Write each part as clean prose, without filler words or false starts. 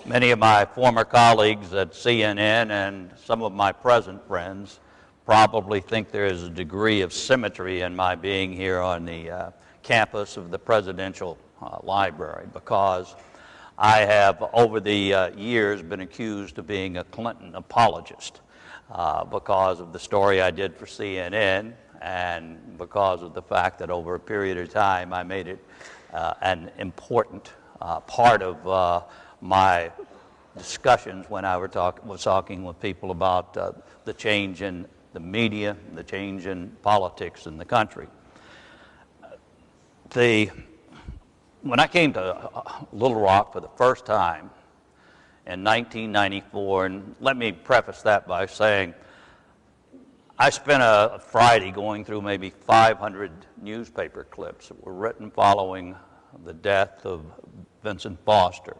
Many of my former colleagues at CNN and some of my present friends probably think there is a degree of symmetry in my being here on the campus of the Presidential Library, because I have over the years been accused of being a Clinton apologist because of the story I did for CNN and because of the fact that over a period of time I made it an important part of my discussions when I was talking with people about the change in the media, the change in politics in the country. When I came to Little Rock for the first time in 1994, and let me preface that by saying I spent a Friday going through maybe 500 newspaper clips that were written following the death of Vincent Foster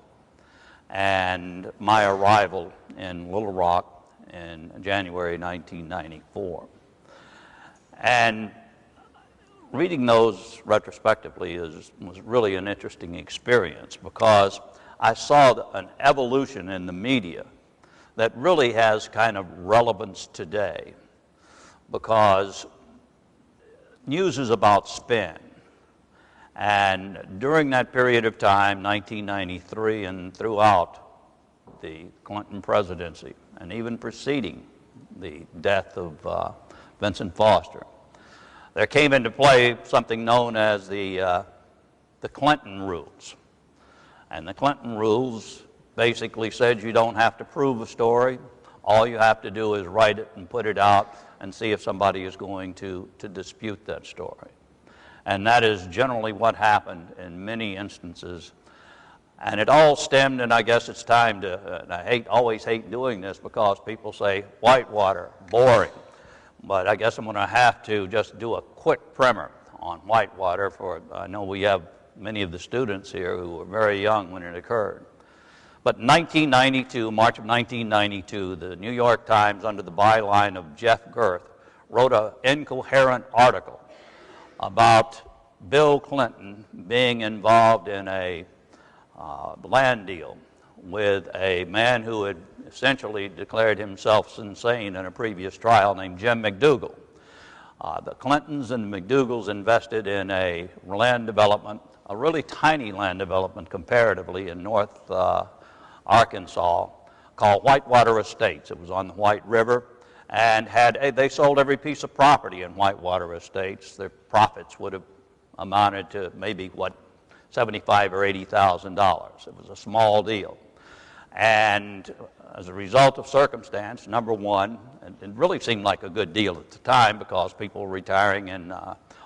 and my arrival in Little Rock in January 1994. And reading those retrospectively was really an interesting experience, because I saw an evolution in the media that really has kind of relevance today, because news is about spin. And during that period of time, 1993 and throughout the Clinton presidency, and even preceding the death of Vincent Foster, there came into play something known as the Clinton rules. And the Clinton rules basically said you don't have to prove a story. All you have to do is write it and put it out and see if somebody is going to dispute that story. And that is generally what happened in many instances. And it all stemmed, and I guess it's time to, and I always hate doing this because people say, Whitewater, boring. But I guess I'm going to have to just do a quick primer on Whitewater, for I know we have many of the students here who were very young when it occurred. But in 1992, March of 1992, the New York Times, under the byline of Jeff Gerth, wrote an incoherent article about Bill Clinton being involved in a land deal with a man who had essentially declared himself insane in a previous trial named Jim McDougal. The Clintons and the McDougals invested in a land development, a really tiny land development comparatively, in North Arkansas called Whitewater Estates. It was on the White River, and they sold every piece of property in Whitewater Estates. Their profits would have amounted to maybe, $75,000 or $80,000. It was a small deal. And as a result of circumstance, number one, it really seemed like a good deal at the time because people were retiring, and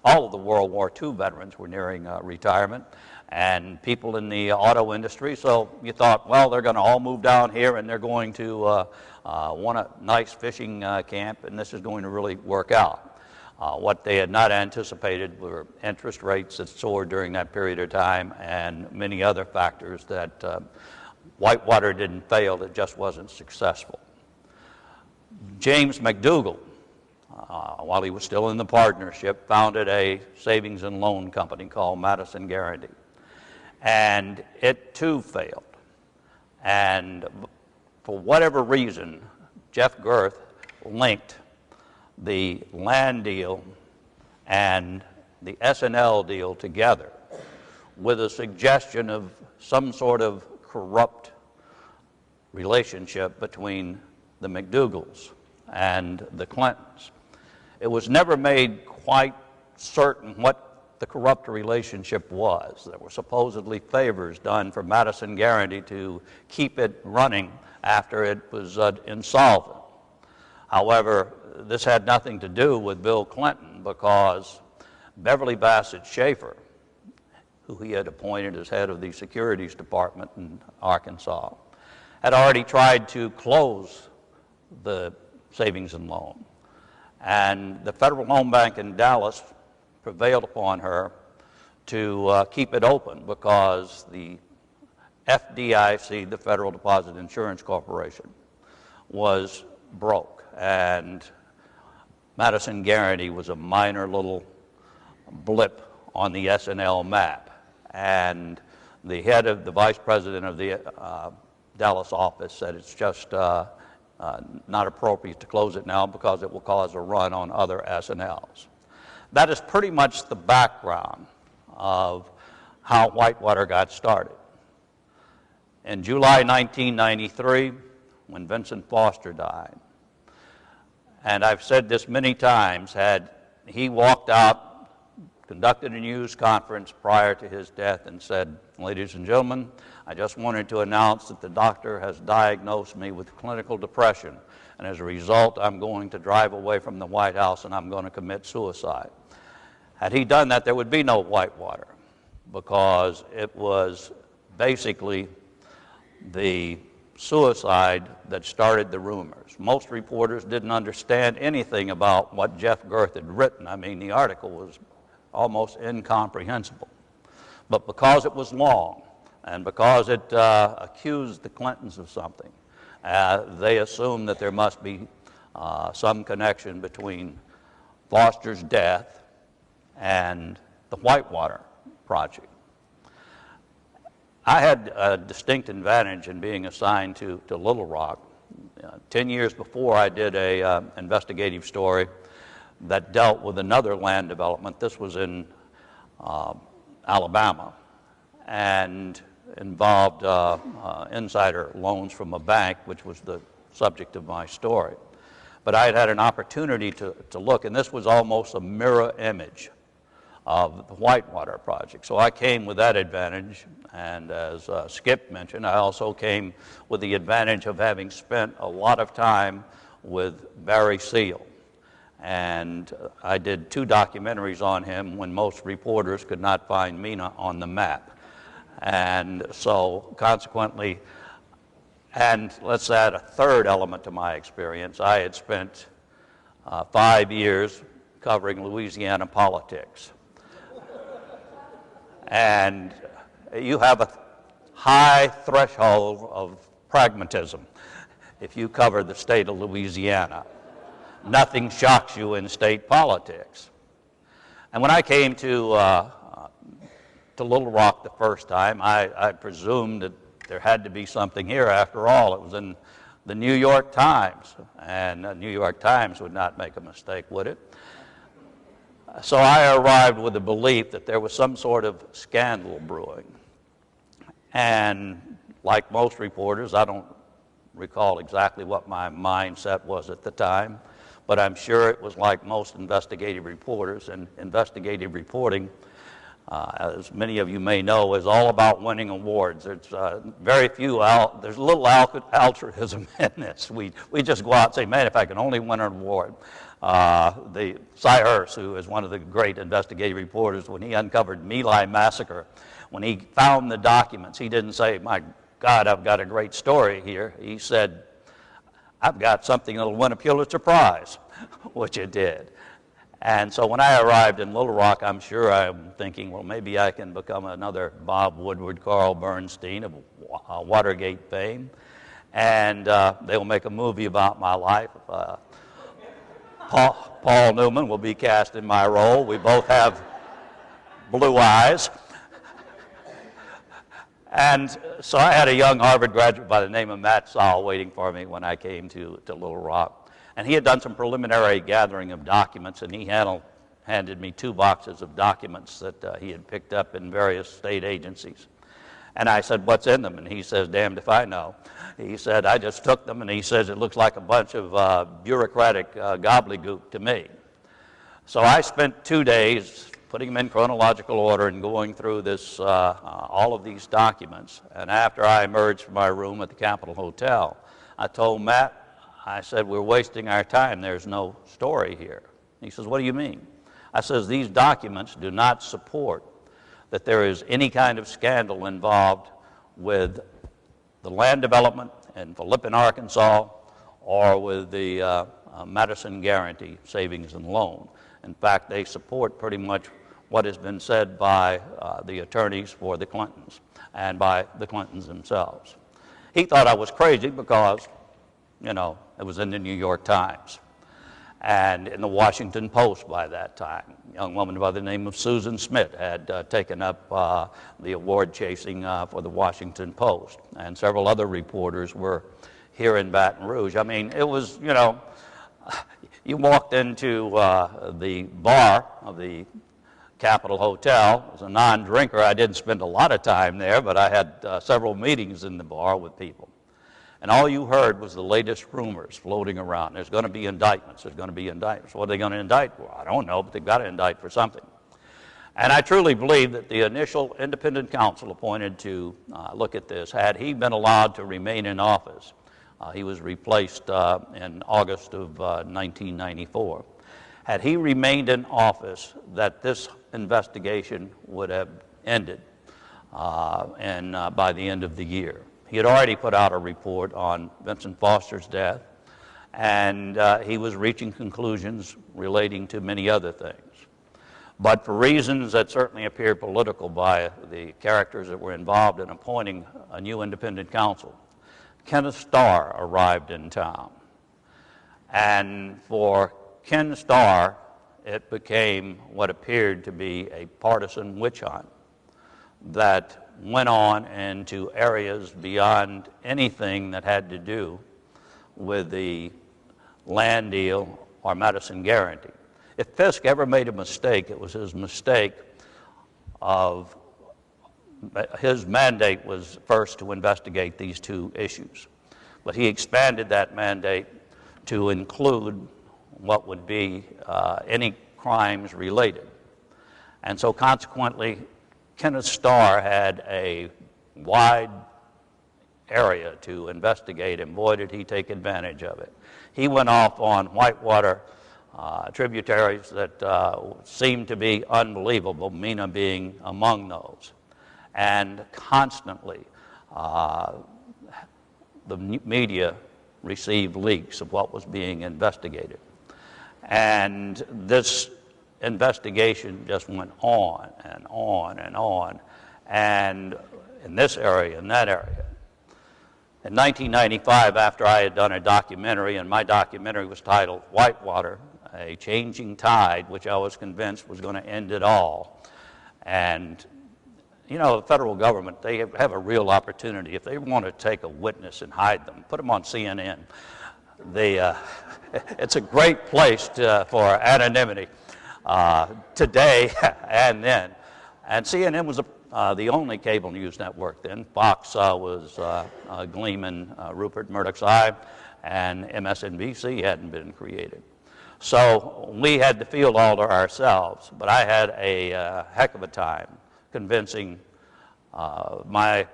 all of the World War II veterans were nearing retirement, and people in the auto industry. So you thought, well, they're going to all move down here and they're going to want a nice fishing camp, and this is going to really work out. What they had not anticipated were interest rates that soared during that period of time and many other factors that Whitewater didn't fail, it just wasn't successful. James McDougal, while he was still in the partnership, founded a savings and loan company called Madison Guaranty. And it too failed. And for whatever reason, Jeff Gerth linked the land deal and the S&L deal together with a suggestion of some sort of corrupt relationship between the McDougals and the Clintons. It was never made quite certain what the corrupt relationship was. There were supposedly favors done for Madison Guaranty to keep it running after it was insolvent. However, this had nothing to do with Bill Clinton, because Beverly Bassett Schaefer, who he had appointed as head of the Securities Department in Arkansas, had already tried to close the savings and loan. And the Federal Home Bank in Dallas prevailed upon her to keep it open because the FDIC, the Federal Deposit Insurance Corporation, was broke. And Madison Guaranty was a minor little blip on the S&L map. And the head of the vice president of the Dallas office said it's just not appropriate to close it now because it will cause a run on other S&Ls. That is pretty much the background of how Whitewater got started. In July 1993, when Vincent Foster died, and I've said this many times, had he walked out, conducted a news conference prior to his death and said, "Ladies and gentlemen, I just wanted to announce that the doctor has diagnosed me with clinical depression, and as a result, I'm going to drive away from the White House and I'm going to commit suicide." Had he done that, there would be no Whitewater, because it was basically the suicide that started the rumors. Most reporters didn't understand anything about what Jeff Gerth had written. I mean, the article was almost incomprehensible. But because it was long, and because it accused the Clintons of something, they assumed that there must be some connection between Foster's death and the Whitewater Project. I had a distinct advantage in being assigned to Little Rock. 10 years before, I did an investigative story that dealt with another land development. This was in Alabama, and involved insider loans from a bank, which was the subject of my story. But I had had an opportunity to look, and this was almost a mirror image of the Whitewater Project. So I came with that advantage, and as Skip mentioned, I also came with the advantage of having spent a lot of time with Barry Seal. And I did 2 documentaries on him when most reporters could not find Mena on the map. And so consequently, and let's add a third element to my experience, I had spent 5 years covering Louisiana politics. And you have a high threshold of pragmatism if you cover the state of Louisiana. Nothing shocks you in state politics. And when I came to Little Rock the first time, I presumed that there had to be something here. After all, it was in the New York Times, and the New York Times would not make a mistake, would it? So I arrived with the belief that there was some sort of scandal brewing. And like most reporters, I don't recall exactly what my mindset was at the time, but I'm sure it was like most investigative reporters, and investigative reporting, as many of you may know, is all about winning awards. There's very few, there's a little altruism in this. We just go out and say, man, if I can only win an award. The Cy Hurst, who is one of the great investigative reporters, when he uncovered My Lai massacre, when he found the documents, he didn't say, my God, I've got a great story here. He said, I've got something that'll win a Pulitzer Prize, which it did. And so when I arrived in Little Rock, I'm sure I'm thinking, well, maybe I can become another Bob Woodward, Carl Bernstein of Watergate fame, and they'll make a movie about my life. Paul Newman will be cast in my role. We both have blue eyes. And so I had a young Harvard graduate by the name of Matt Saul waiting for me when I came to Little Rock. And he had done some preliminary gathering of documents, and he handed me 2 boxes of documents that he had picked up in various state agencies. And I said, what's in them? And he says, damned if I know. He said, I just took them, and he says, it looks like a bunch of bureaucratic gobbledygook to me. So I spent 2 days putting them in chronological order and going through this, all of these documents. And after I emerged from my room at the Capitol Hotel, I told Matt, I said, we're wasting our time. There's no story here. He says, what do you mean? I says, these documents do not support that there is any kind of scandal involved with the land development in Philippine, Arkansas, or with the Madison Guaranty Savings and Loan. In fact, they support pretty much what has been said by the attorneys for the Clintons and by the Clintons themselves. He thought I was crazy because, you know, it was in the New York Times. and in the Washington Post by that time. A young woman by the name of Susan Smith had taken up the award chasing for the Washington Post, and several other reporters were here in Baton Rouge. I mean, it was, you know, you walked into the bar of the Capitol Hotel. As a non-drinker, I didn't spend a lot of time there, but I had several meetings in the bar with people. And all you heard was the latest rumors floating around. There's going to be indictments. There's going to be indictments. What are they going to indict for? I don't know, but they've got to indict for something. And I truly believe that the initial independent counsel appointed to look at this, had he been allowed to remain in office, he was replaced in August of 1994. Had he remained in office, that this investigation would have ended by the end of the year. He had already put out a report on Vincent Foster's death, and he was reaching conclusions relating to many other things. But for reasons that certainly appeared political by the characters that were involved in appointing a new independent counsel, Kenneth Starr arrived in town. And for Ken Starr, it became what appeared to be a partisan witch hunt that went on into areas beyond anything that had to do with the land deal or Madison Guarantee. If Fisk ever made a mistake, it was his mistake of his mandate was first to investigate these two issues. But he expanded that mandate to include what would be any crimes related. And so consequently, Kenneth Starr had a wide area to investigate, and boy, did he take advantage of it. He went off on whitewater tributaries that seemed to be unbelievable, Mena being among those. And constantly, the media received leaks of what was being investigated. And this investigation just went on and on and on, and in this area, in that area. In 1995, after I had done a documentary, and my documentary was titled Whitewater, A Changing Tide, which I was convinced was going to end it all. And, you know, the federal government, they have a real opportunity. If they want to take a witness and hide them, put them on CNN. It's a great place for anonymity. Today and then. And CNN was the only cable news network then. Fox was gleaming Rupert Murdoch's eye, and MSNBC hadn't been created. So we had the field all to ourselves, but I had a heck of a time convincing my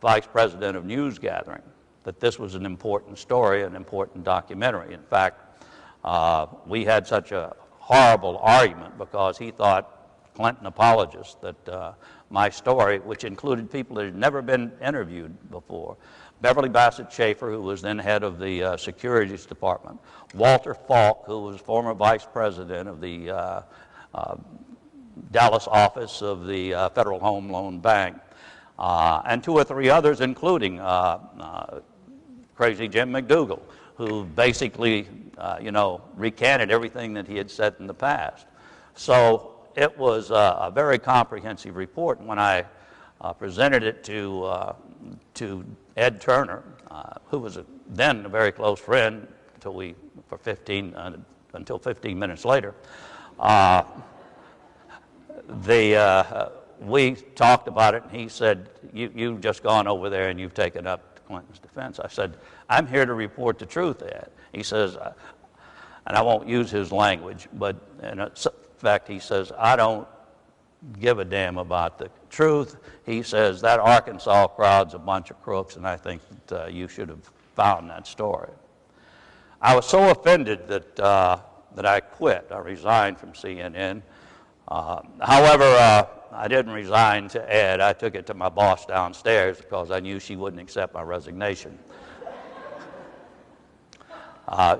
vice president of news gathering that this was an important story, an important documentary. In fact, we had such a horrible argument because he thought, Clinton apologist, that my story, which included people that had never been interviewed before, Beverly Bassett Schaefer, who was then head of the Securities Department, Walter Falk, who was former vice president of the Dallas office of the Federal Home Loan Bank, and two or three others, including Crazy Jim McDougal, who basically, recanted everything that he had said in the past. So it was a very comprehensive report. And when I presented it to Ed Turner, who was then a very close friend until 15 minutes later, we talked about it, and he said, you've just gone over there and you've taken up Clinton's defense. I said, I'm here to report the truth, Ed. He says, and I won't use his language, but in fact, he says, I don't give a damn about the truth. He says, that Arkansas crowd's a bunch of crooks, and I think that you should have found that story. I was so offended that I quit. I resigned from CNN. However, I didn't resign to Ed. I took it to my boss downstairs because I knew she wouldn't accept my resignation.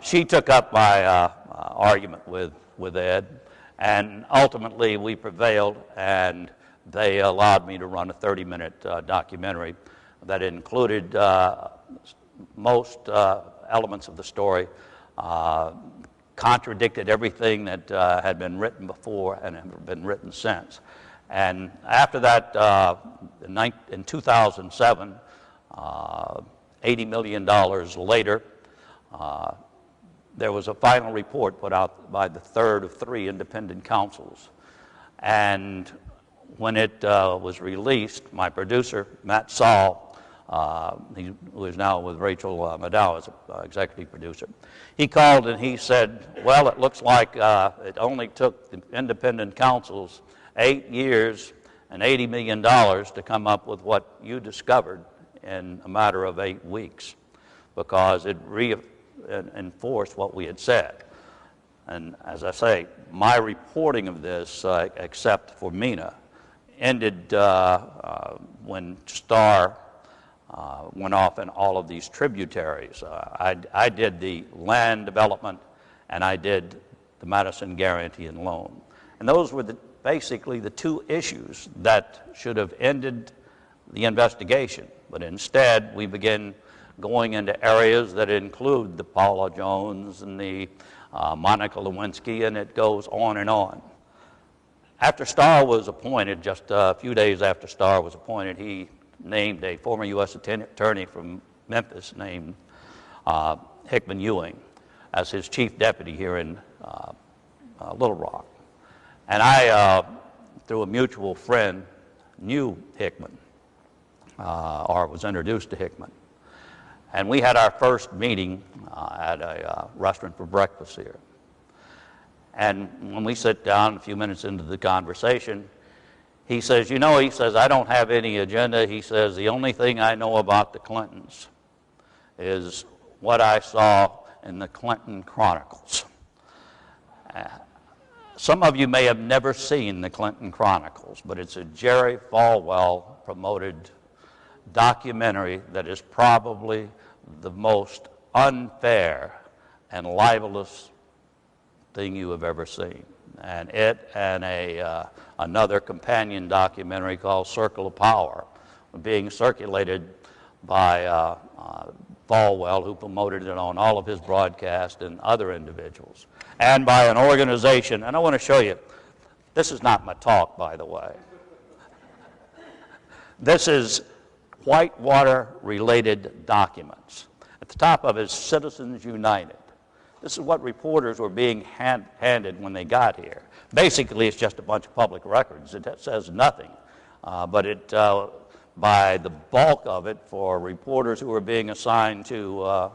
She took up my argument with Ed, and ultimately we prevailed, and they allowed me to run a 30-minute documentary that included most elements of the story, contradicted everything that had been written before and had been written since. And after that, in 2007, $80 million later, there was a final report put out by the third of three independent counsels. And when it was released, my producer, Matt Saul, who is now with Rachel Maddow as executive producer, he called and he said, well, it looks like it only took the independent counsels 8 years and $80 million to come up with what you discovered in a matter of 8 weeks, because it reinforced what we had said. And as I say, my reporting of this, except for MENA, ended when Starr went off in all of these tributaries. I did the land development, and I did the Madison Guarantee and Loan. And those were basically the two issues that should have ended the investigation. But instead, we began going into areas that include the Paula Jones and the Monica Lewinsky, and it goes on and on. After Starr was appointed, just a few days after Starr was appointed, he named a former U.S. attorney from Memphis named Hickman Ewing as his chief deputy here in Little Rock. And I, through a mutual friend, knew Hickman, or was introduced to Hickman. And we had our first meeting at a restaurant for breakfast here. And when we sit down a few minutes into the conversation, he says, you know, he says, I don't have any agenda. He says, the only thing I know about the Clintons is what I saw in the Clinton Chronicles. Some of you may have never seen the Clinton Chronicles, but it's a Jerry Falwell promoted documentary that is probably the most unfair and libelous thing you have ever seen. And it and another companion documentary called Circle of Power being circulated by Falwell, who promoted it on all of his broadcasts, and other individuals, and by an organization. And I want to show you, this is not my talk, by the way. This is Whitewater-related documents. At the top of it is Citizens United. This is what reporters were being handed when they got here. Basically, it's just a bunch of public records. It says nothing, but it, by the bulk of it, for reporters who were being assigned to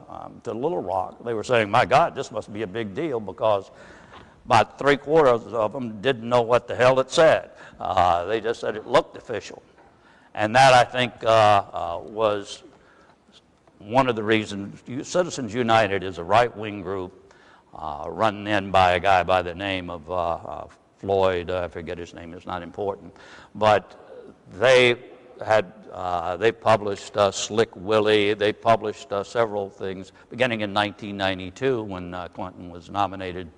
Little Rock, they were saying, my God, this must be a big deal, because about 3/4 of them didn't know what the hell it said. They just said it looked official. And that, I think, was one of the reasons. Citizens United is a right-wing group run in by a guy by the name of Floyd. I forget his name, it's not important. But they had, they published Slick Willie. They published several things beginning in 1992 when Clinton was nominated.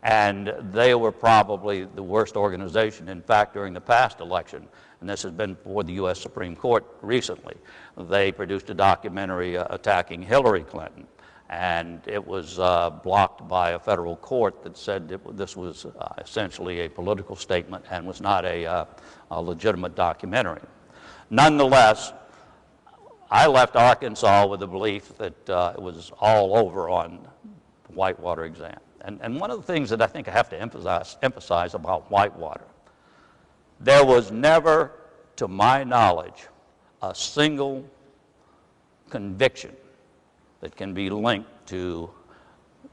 And they were probably the worst organization. In fact, during the past election, and this has been before the U.S. Supreme Court recently, they produced a documentary attacking Hillary Clinton. And it was blocked by a federal court that said this was essentially a political statement and was not a legitimate documentary. Nonetheless, I left Arkansas with the belief that it was all over on the Whitewater exam. And one of the things that I think I have to emphasize about Whitewater, there was never, to my knowledge, a single conviction that can be linked to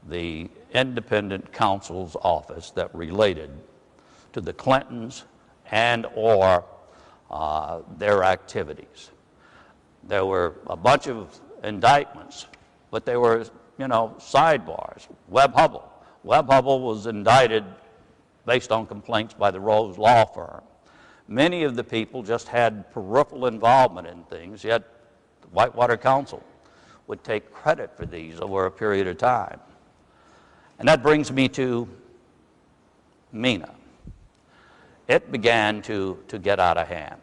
the independent counsel's office that related to the Clintons and or their activities. There were a bunch of indictments, but they were, you know, sidebars. Webb Hubbell. Webb Hubbell was indicted based on complaints by the Rose Law Firm. Many of the people just had peripheral involvement in things, yet the Whitewater Council would take credit for these over a period of time. And that brings me to MENA. It began to get out of hand.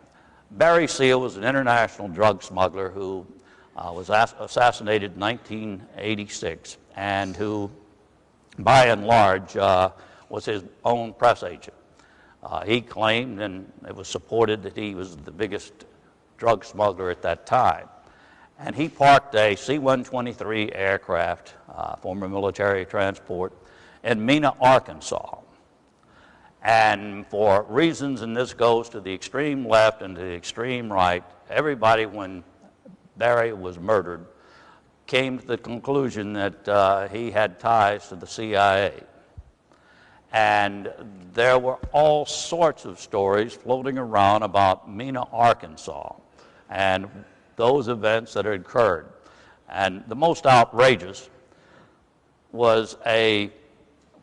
Barry Seal was an international drug smuggler who was assassinated in 1986 and who by and large, was his own press agent. He claimed, and it was supported, that he was the biggest drug smuggler at that time. And he parked a C-123 aircraft, former military transport, in Mena, Arkansas. And for reasons, and this goes to the extreme left and to the extreme right, everybody, when Barry was murdered, came to the conclusion that he had ties to the CIA. And there were all sorts of stories floating around about Mena, Arkansas, and those events that had occurred. And the most outrageous was a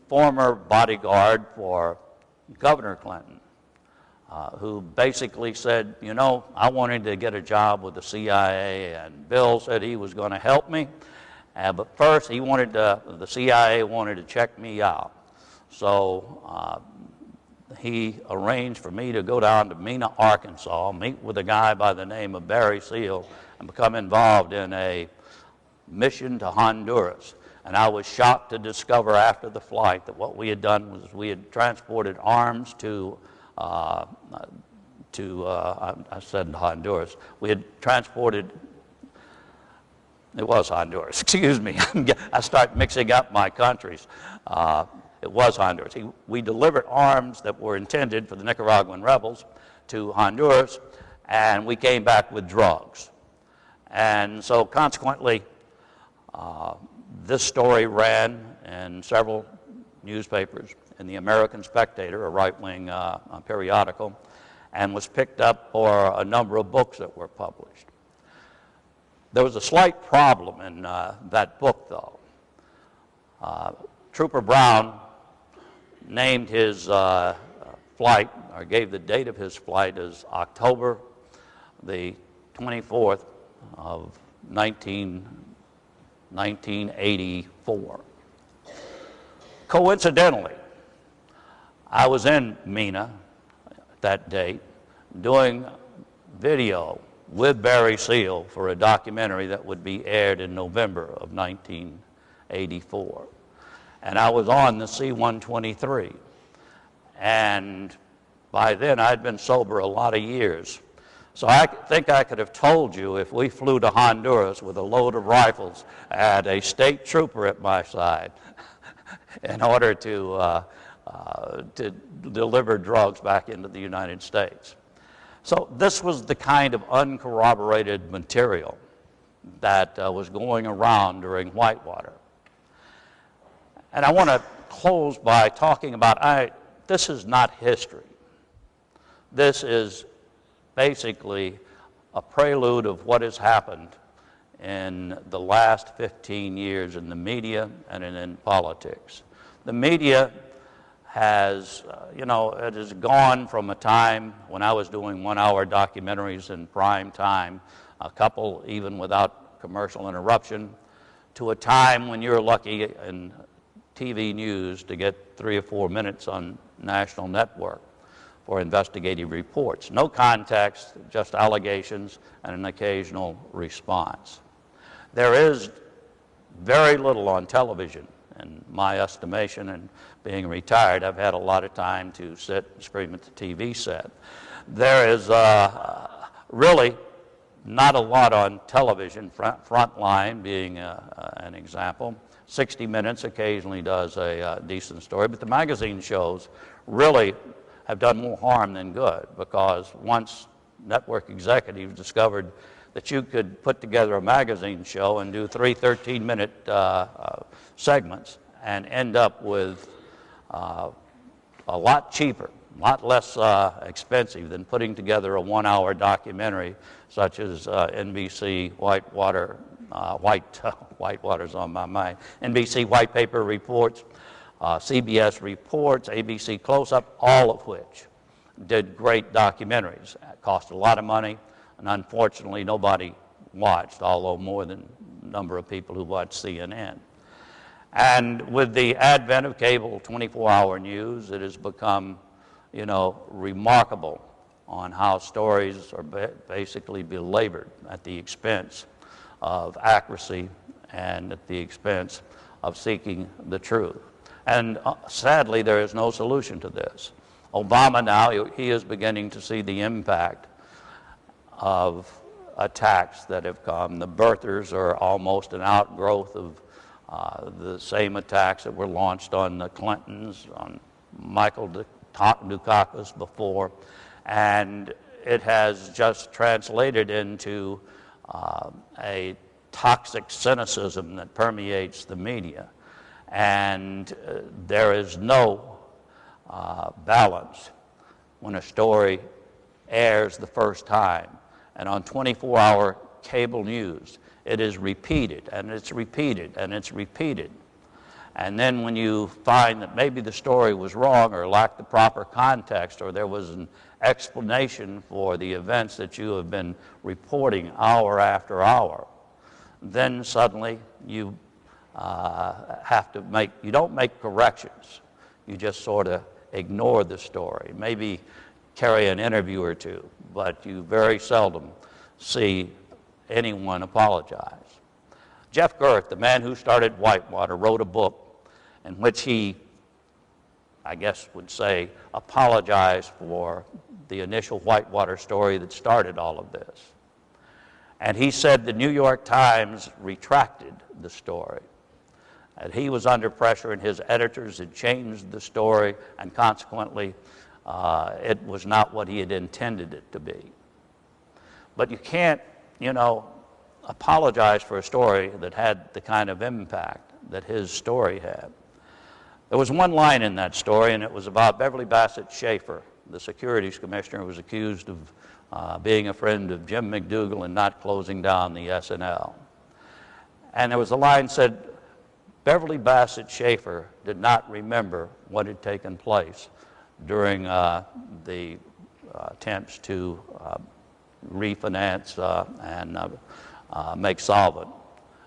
former bodyguard for Governor Clinton, who basically said, you know, I wanted to get a job with the CIA, and Bill said he was going to help me, but first he wanted the CIA wanted to check me out. So he arranged for me to go down to Mena, Arkansas, meet with a guy by the name of Barry Seal, and become involved in a mission to Honduras. And I was shocked to discover after the flight that what we had done was we had transported arms to I said Honduras. We had transported, it was Honduras, excuse me. I start mixing up my countries. It was Honduras. We delivered arms that were intended for the Nicaraguan rebels to Honduras, and we came back with drugs. And so consequently, this story ran in several newspapers, in the American Spectator, a right-wing periodical, and was picked up for a number of books that were published. There was a slight problem in that book, though. Trooper Brown named his flight, or gave the date of his flight as October the 24th of 1984. Coincidentally, I was in Mena that date doing video with Barry Seal for a documentary that would be aired in November of 1984. And I was on the C-123. And by then I'd been sober a lot of years. So I think I could have told you, if we flew to Honduras with a load of rifles and a state trooper at my side in order to deliver drugs back into the United States. So this was the kind of uncorroborated material that was going around during Whitewater. And I want to close by talking about, this is not history. This is basically a prelude of what has happened in the last 15 years in the media and in politics. The media has, it has gone from a time when I was doing 1-hour documentaries in prime time, a couple even without commercial interruption, to a time when you're lucky in TV news to get 3 or 4 minutes on national network for investigative reports. No context, just allegations and an occasional response. There is very little on television, in my estimation, and being retired, I've had a lot of time to sit and scream at the TV set. There is really not a lot on television, Frontline being an example. 60 Minutes occasionally does a decent story, but the magazine shows really have done more harm than good, because once network executives discovered that you could put together a magazine show and do 3 13-minute segments and end up with a lot cheaper, a lot less expensive than putting together a 1-hour documentary such as NBC Whitewater, Whitewater's on my mind, NBC White Paper Reports, CBS Reports, ABC Close-Up, all of which did great documentaries. It cost a lot of money, and unfortunately nobody watched, although more than a number of people who watched CNN. And with the advent of cable 24-hour news, it has become, remarkable on how stories are basically belabored at the expense of accuracy and at the expense of seeking the truth. And sadly, there is no solution to this. Obama now, he is beginning to see the impact of attacks that have come. The birthers are almost an outgrowth of the same attacks that were launched on the Clintons, on Michael Dukakis before, and it has just translated into a toxic cynicism that permeates the media. And there is no balance when a story airs the first time. And on 24-hour cable news, it is repeated, and it's repeated, and it's repeated. And then when you find that maybe the story was wrong or lacked the proper context, or there was an explanation for the events that you have been reporting hour after hour, then suddenly you have to you don't make corrections. You just sort of ignore the story, maybe carry an interview or two, but you very seldom see anyone apologize. Jeff Gerth, the man who started Whitewater, wrote a book in which he, I guess would say, apologized for the initial Whitewater story that started all of this. And he said the New York Times retracted the story. And he was under pressure, and his editors had changed the story, and consequently, it was not what he had intended it to be. But you can't, apologize for a story that had the kind of impact that his story had. There was one line in that story, and it was about Beverly Bassett Schaefer, the securities commissioner who was accused of being a friend of Jim McDougal and not closing down the S&L. And there was a line that said, Beverly Bassett Schaefer did not remember what had taken place during the attempts to refinance and make solvent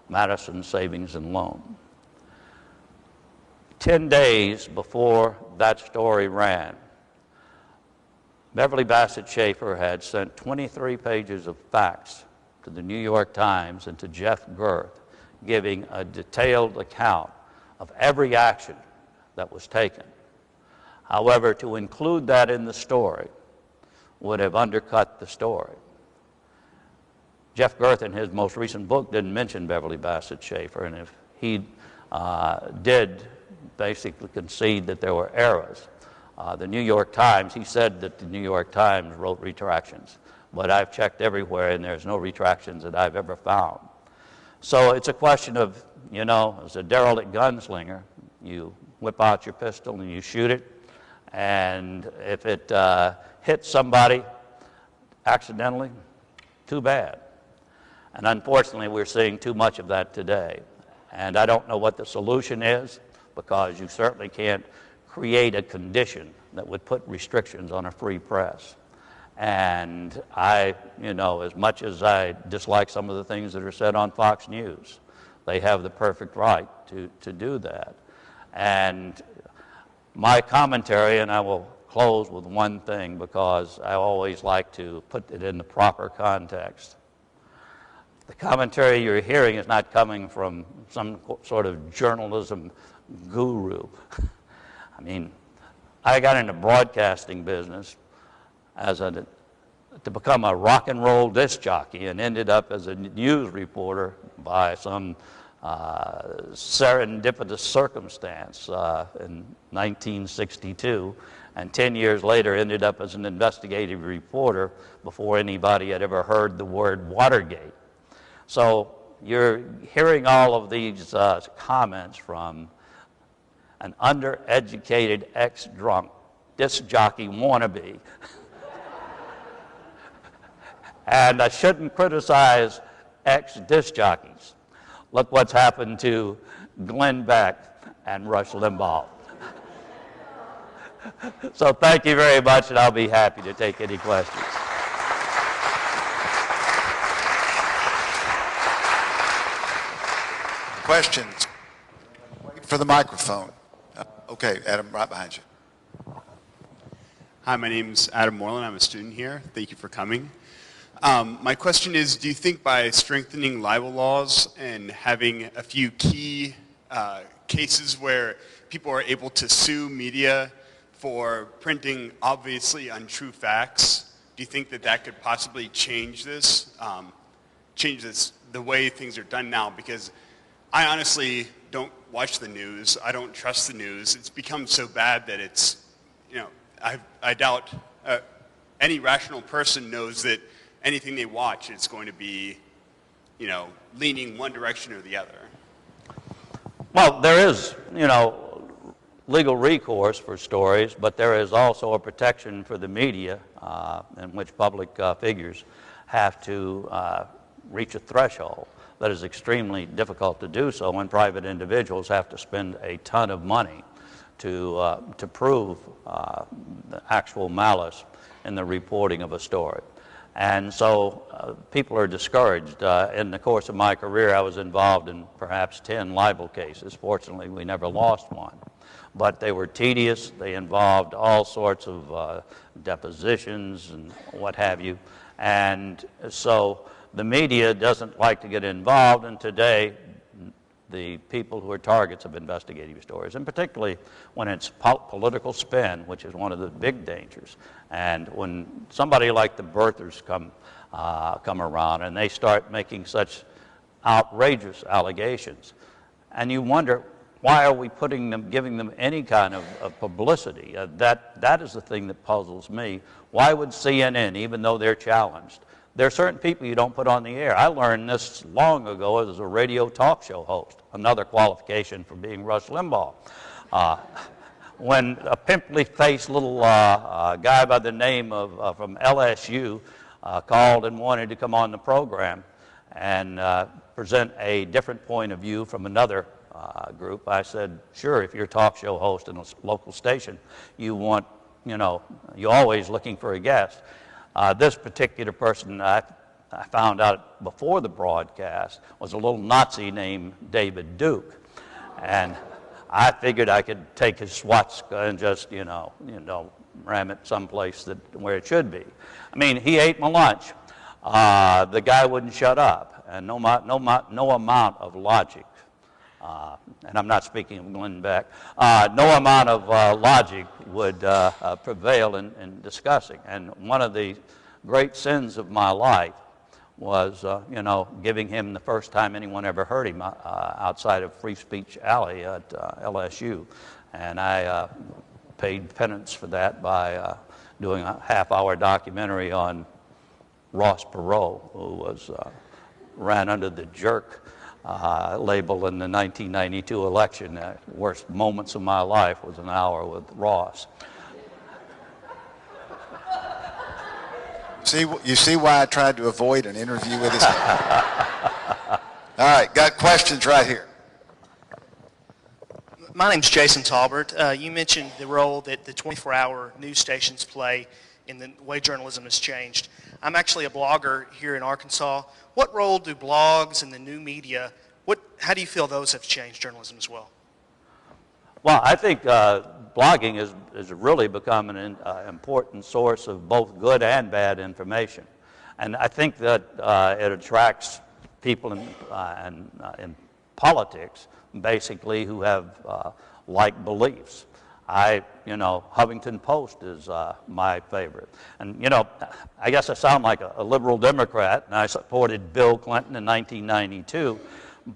Madison Savings and Loan. 10 days before that story ran, Beverly Bassett Schaefer had sent 23 pages of facts to the New York Times and to Jeff Gerth, giving a detailed account of every action that was taken. However, to include that in the story would have undercut the story. Jeff Gerth, in his most recent book, didn't mention Beverly Bassett Schaefer, and if he did basically concede that there were errors, the New York Times, he said that the New York Times wrote retractions, but I've checked everywhere and there's no retractions that I've ever found. So it's a question of, as a derelict gunslinger, you whip out your pistol and you shoot it, and if it hits somebody accidentally, too bad. And unfortunately, we're seeing too much of that today. And I don't know what the solution is, because you certainly can't create a condition that would put restrictions on a free press. And I, as much as I dislike some of the things that are said on Fox News, they have the perfect right to do that. And my commentary, and I will close with one thing because I always like to put it in the proper context. The commentary you're hearing is not coming from some sort of journalism guru. I mean, I got into broadcasting business to become a rock and roll disc jockey, and ended up as a news reporter by some serendipitous circumstance in 1962, and 10 years later ended up as an investigative reporter before anybody had ever heard the word Watergate. So you're hearing all of these comments from an undereducated ex-drunk disc jockey wannabe. And I shouldn't criticize ex-disc jockeys. Look what's happened to Glenn Beck and Rush Limbaugh. So thank you very much, and I'll be happy to take any questions. Questions? Wait for the microphone. Okay, Adam, right behind you. Hi, my name's Adam Moreland. I'm a student here. Thank you for coming. My question is, do you think by strengthening libel laws and having a few key cases where people are able to sue media for printing obviously untrue facts. Do you think that that could possibly change this, the way things are done now? Because I honestly don't watch the news. I don't trust the news. It's become so bad that it's, I doubt any rational person knows that anything they watch is going to be, leaning one direction or the other. Well, there is, legal recourse for stories, but there is also a protection for the media in which public figures have to reach a threshold that is extremely difficult to do so when private individuals have to spend a ton of money to prove the actual malice in the reporting of a story. And so people are discouraged. In the course of my career, I was involved in perhaps 10 libel cases. Fortunately, we never lost one. But they were tedious. They involved all sorts of depositions and what have you. And so the media doesn't like to get involved, and today the people who are targets of investigative stories, and particularly when it's political spin, which is one of the big dangers. And when somebody like the birthers come around and they start making such outrageous allegations, and you wonder, why are we giving them any kind of publicity? That is the thing that puzzles me. Why would CNN, even though they're challenged? There are certain people you don't put on the air. I learned this long ago as a radio talk show host, another qualification for being Rush Limbaugh. When a pimply-faced little guy by the name of from LSU called and wanted to come on the program and present a different point of view from another group, I said, sure, if you're a talk show host in a local station, you're always looking for a guest. This particular person I found out before the broadcast was a little Nazi named David Duke. And I figured I could take his swastika and just, ram it someplace where it should be. I mean, he ate my lunch. The guy wouldn't shut up. And no amount of logic, and I'm not speaking of Glenn Beck, no amount of logic would prevail in discussing. And one of the great sins of my life was, giving him the first time anyone ever heard him outside of Free Speech Alley at LSU. And I paid penance for that by doing a half-hour documentary on Ross Perot, who ran under the jerk label in the 1992 election. The worst moments of my life was an hour with Ross. You see why I tried to avoid an interview with this guy? All right, got questions right here. My name's Jason Talbert. You mentioned the role that the 24-hour news stations play in the way journalism has changed. I'm actually a blogger here in Arkansas. What role do blogs and the new media, how do you feel those have changed journalism as well? Well, I think blogging has really become an important source of both good and bad information. And I think that it attracts people in politics, basically, who have like beliefs. Huffington Post is my favorite. And, I guess I sound like a liberal Democrat, and I supported Bill Clinton in 1992,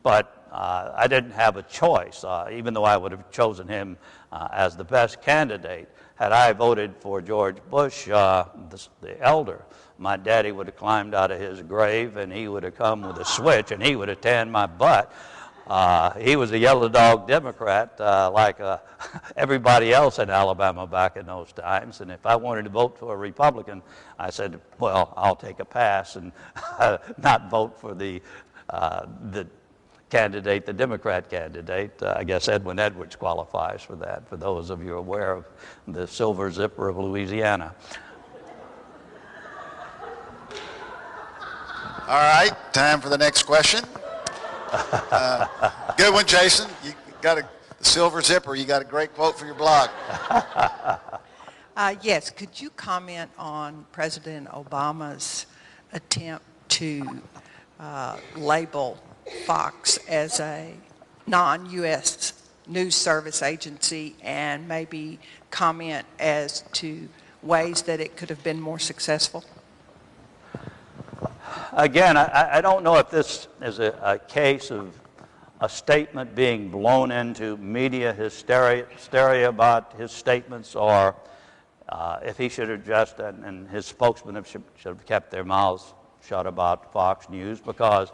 but I didn't have a choice, even though I would have chosen him as the best candidate. Had I voted for George Bush, the elder, my daddy would have climbed out of his grave, and he would have come with a switch, and he would have tanned my butt. He was a yellow dog Democrat like everybody else in Alabama back in those times. And if I wanted to vote for a Republican, I said, well, I'll take a pass and not vote for the candidate, the Democrat candidate. I guess Edwin Edwards qualifies for that, for those of you aware of the Silver Zipper of Louisiana. All right, time for the next question. Good one, Jason. You got the Silver Zipper. You got a great quote for your blog. Yes, could you comment on President Obama's attempt to label Fox as a non-U.S. news service agency and maybe comment as to ways that it could have been more successful? Again, I don't know if this is a case of a statement being blown into media hysteria about his statements, or if he should have just, and his spokesman should have kept their mouths shut about Fox News, because,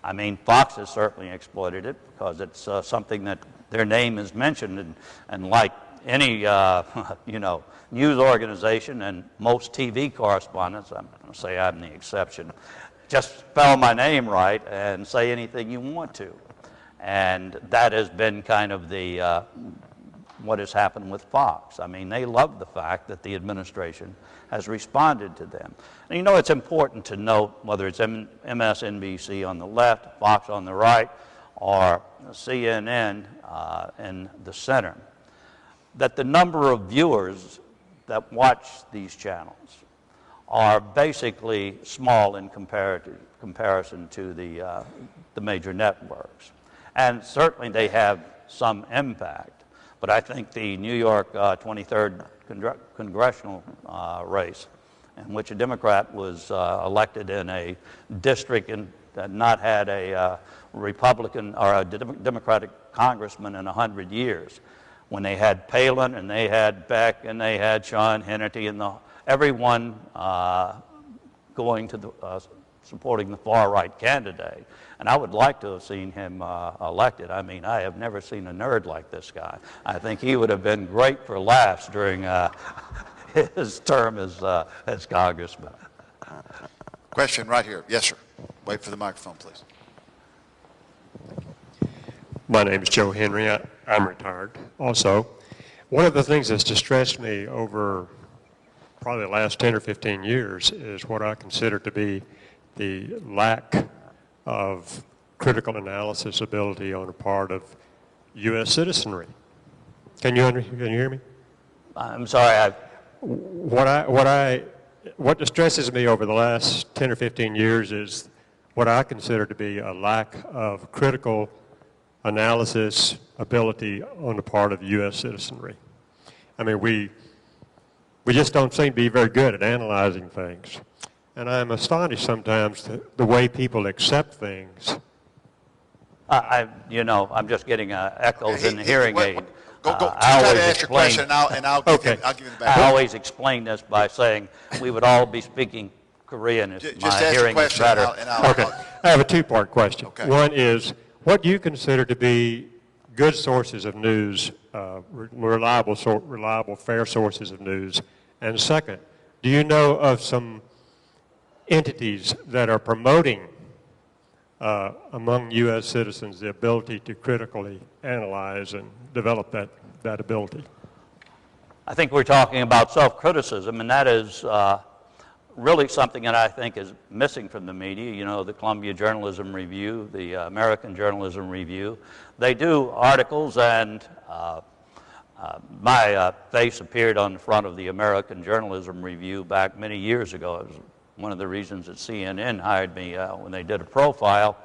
I mean, Fox has certainly exploited it because it's something that their name is mentioned, and like any, news organization and most TV correspondents, I'm going to say I'm the exception, just spell my name right and say anything you want to. And that has been kind of the what has happened with Fox. I mean, they love the fact that the administration has responded to them. And it's important to note, whether it's MSNBC on the left, Fox on the right, or CNN in the center, that the number of viewers that watch these channels are basically small in comparison to the major networks. And certainly they have some impact. But I think the New York 23rd congressional race, in which a Democrat was elected in a district that not had a Republican or a Democratic congressman in 100 years, when they had Palin and they had Beck and they had Sean Hannity and everyone going to supporting the far-right candidate. And I would like to have seen him elected. I mean, I have never seen a nerd like this guy. I think he would have been great for laughs during his term as congressman. Question right here. Yes, sir. Wait for the microphone, please. My name is Joe Henry. I'm retired also. One of the things that's distressed me over probably the last 10 or 15 years is what I consider to be the lack of critical analysis ability on the part of U.S. citizenry. Can you hear me? I'm sorry. What distresses me over the last 10 or 15 years is what I consider to be a lack of critical analysis ability on the part of U.S. citizenry. I mean, we just don't seem to be very good at analyzing things. And I'm astonished sometimes the way people accept things. I'm just getting echoes in the hearing aid. Go try to ask your question, and I'll give you the back. I always explain this by saying we would all be speaking Korean if my hearing is better. Okay, I have a two-part question. Okay. One is, what do you consider to be good sources of news, reliable, fair sources of news? And second, do you know of some entities that are promoting among U.S. citizens the ability to critically analyze and develop that ability? I think we're talking about self-criticism, and that is really something that I think is missing from the media. You know, the Columbia Journalism Review, the American Journalism Review, they do articles, and my face appeared on the front of the American Journalism Review back many years ago. It was one of the reasons that CNN hired me when they did a profile.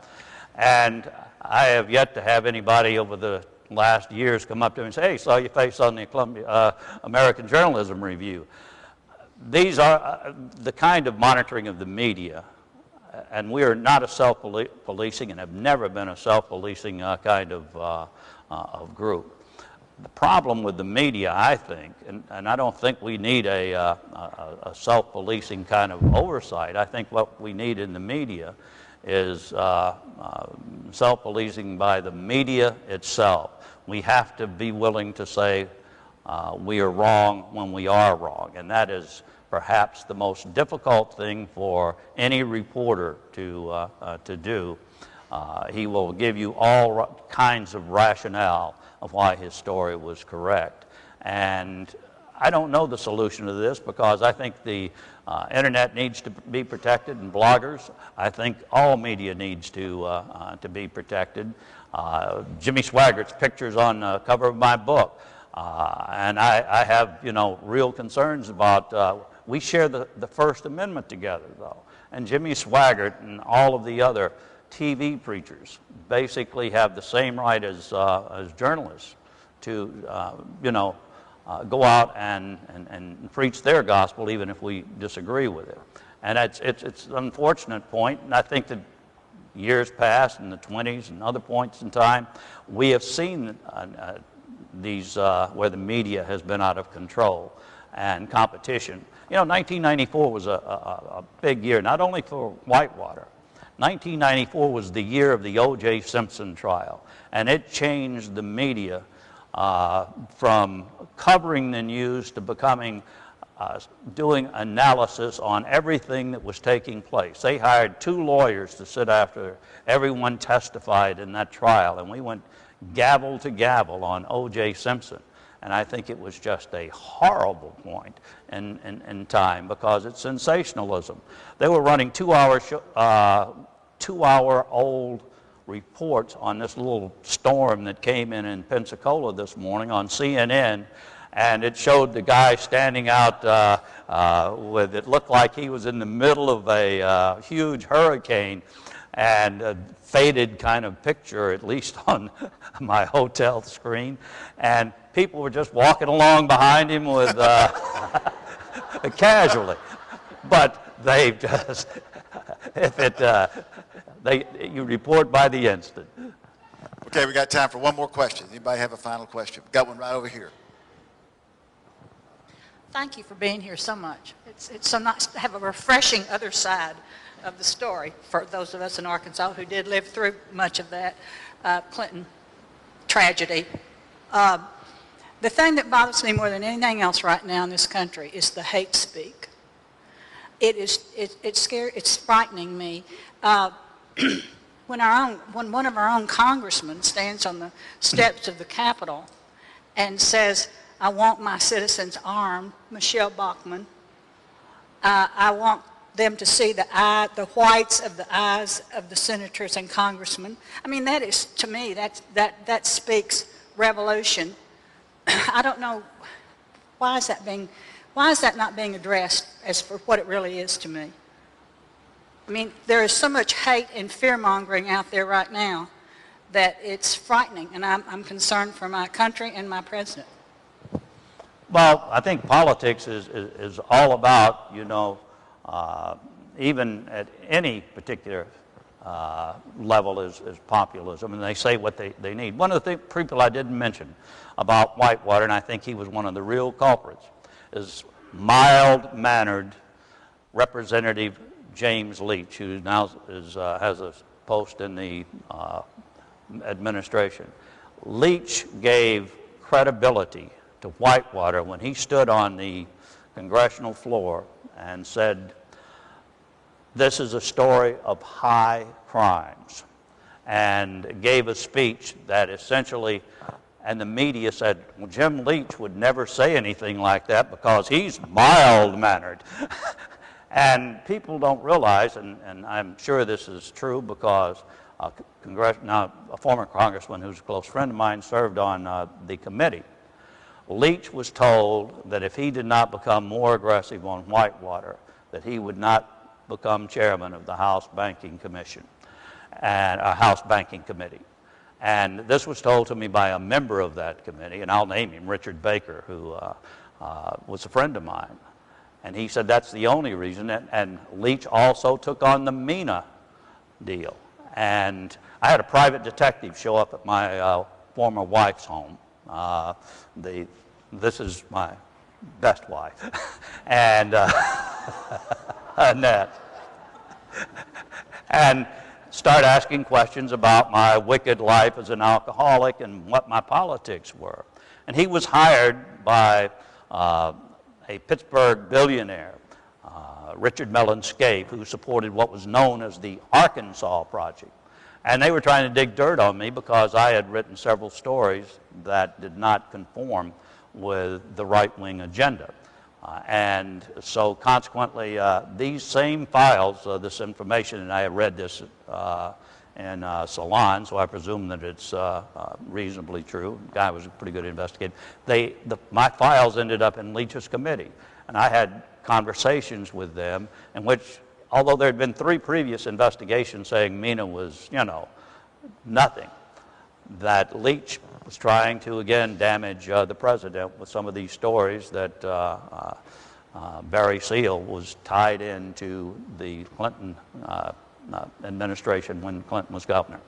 And I have yet to have anybody over the last years come up to me and say, hey, saw your face on the Columbia American Journalism Review. These are the kind of monitoring of the media, and we are not a self-policing and have never been a self-policing kind of group. The problem with the media, I think, and I don't think we need a self-policing kind of oversight. I think what we need in the media is self-policing by the media itself. We have to be willing to say we are wrong when we are wrong, and that is perhaps the most difficult thing for any reporter to do. He will give you all kinds of rationale of why his story was correct. And I don't know the solution to this, because I think the internet needs to be protected, and bloggers. I think all media needs to be protected. Jimmy Swaggart's picture's on the cover of my book. And I have, real concerns about, we share the First Amendment together, though. And Jimmy Swaggart and all of the other TV preachers basically have the same right as journalists to, go out and preach their gospel, even if we disagree with it. And it's an unfortunate point, and I think that years past, in the 20s and other points in time, we have seen these where the media has been out of control and competition. 1994 was a big year, not only for Whitewater. 1994 was the year of the O.J. Simpson trial, and it changed the media from covering the news to becoming doing analysis on everything that was taking place. They hired 2 lawyers to sit after everyone testified in that trial, and we went gavel to gavel on O.J. Simpson. And I think it was just a horrible point in time because it's sensationalism. They were running 2-hour-old reports on this little storm that came in Pensacola this morning on CNN, and it showed the guy standing out with, it looked like he was in the middle of a huge hurricane, and a faded kind of picture, at least on my hotel screen, and people were just walking along behind him with casually. But they just, you report by the instant. Okay, we got time for one more question. Anybody have a final question? Got one right over here. Thank you for being here so much. It's so nice to have a refreshing other side of the story for those of us in Arkansas who did live through much of that Clinton tragedy. The thing that bothers me more than anything else right now in this country is the hate speak. It's scary. It's frightening me. When one of our own congressmen stands on the steps of the Capitol and says, "I want my citizens armed," Michelle Bachmann, I want them to see the whites of the eyes of the senators and congressmen. I mean, that is, to me, that speaks revolution. I don't know, why is that not being addressed as for what it really is to me? I mean, there is so much hate and fear-mongering out there right now that it's frightening, and I'm concerned for my country and my president. Well, I think politics is all about, even at any particular level is populism, and they say what they need. One of the people I didn't mention about Whitewater, and I think he was one of the real culprits, is mild-mannered Representative James Leach, who now has a post in the administration. Leach gave credibility to Whitewater when he stood on the congressional floor and said, "This is a story of high crimes," and gave a speech that essentially, and the media said, well, Jim Leach would never say anything like that because he's mild-mannered. And people don't realize, and I'm sure this is true because a former congressman who's a close friend of mine served on the committee. Leach was told that if he did not become more aggressive on Whitewater, that he would not become chairman of the House Banking Commission and a House Banking Committee. And this was told to me by a member of that committee, and I'll name him, Richard Baker, who was a friend of mine. And he said that's the only reason. And Leach also took on the MENA deal. And I had a private detective show up at my former wife's home. This is my best wife, and Annette, and start asking questions about my wicked life as an alcoholic and what my politics were. And he was hired by a Pittsburgh billionaire, Richard Mellon Scaife, who supported what was known as the Arkansas Project. And they were trying to dig dirt on me because I had written several stories that did not conform with the right-wing agenda. And so consequently, these same files, this information, and I have read this in Salon, so I presume that it's reasonably true. The guy was a pretty good investigator. My files ended up in Leach's committee, and I had conversations with them in which although there had been 3 previous investigations saying MENA was, you know, nothing, that Leach was trying to, again, damage the president with some of these stories that Barry Seal was tied into the Clinton administration when Clinton was governor.